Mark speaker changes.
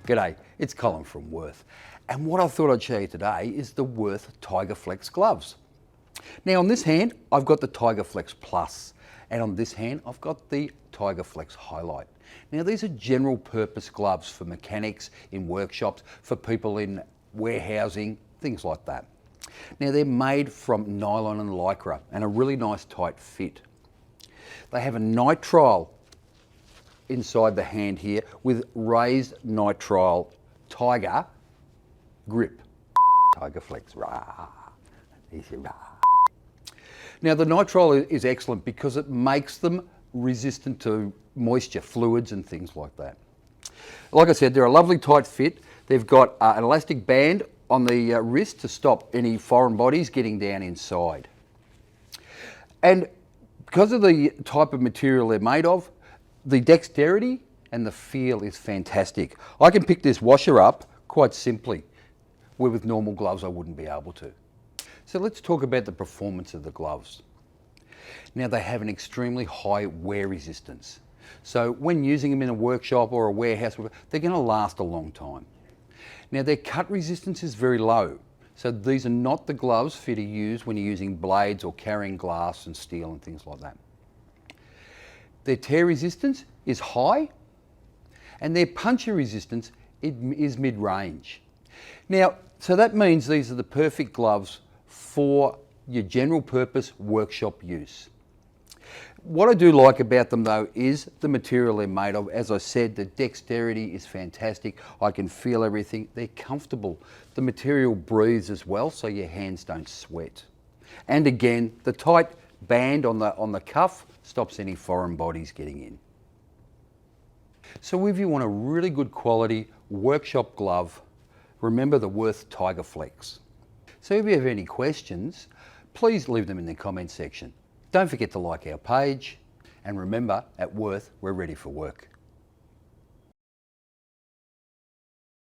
Speaker 1: G'day, it's Colin from Wurth, and what I thought I'd show you today is the Wurth TigerFlex gloves. Now on this hand I've got the TigerFlex Plus, and on this hand I've got the TigerFlex Highlight. Now these are general purpose gloves for mechanics, in workshops, for people in warehousing, things like that. Now they're made from nylon and lycra and a really nice tight fit. They have a nitrile inside the hand here with raised nitrile tiger grip. TigerFlex, rah. Rah. Now the nitrile is excellent because it makes them resistant to moisture, fluids and things like that. Like I said, they're a lovely tight fit. They've got an elastic band on the wrist to stop any foreign bodies getting down inside. And because of the type of material they're made of, the dexterity and the feel is fantastic. I can pick this washer up quite simply, where with normal gloves I wouldn't be able to. So let's talk about the performance of the gloves. Now they have an extremely high wear resistance. So when using them in a workshop or a warehouse, they're going to last a long time. Now their cut resistance is very low. So these are not the gloves for you to use when you're using blades or carrying glass and steel and things like that. Their tear resistance is high and their puncture resistance is mid-range. Now, so that means these are the perfect gloves for your general purpose workshop use. What I do like about them though is the material they're made of. As I said, the dexterity is fantastic. I can feel everything. They're comfortable. The material breathes as well, so your hands don't sweat. And again, the tight band on the cuff stops any foreign bodies getting in. So if you want a really good quality workshop glove, remember the Wurth TigerFlex. So if you have any questions, please leave them in the comments section. Don't forget to like our page, and remember, at Wurth, we're ready for work.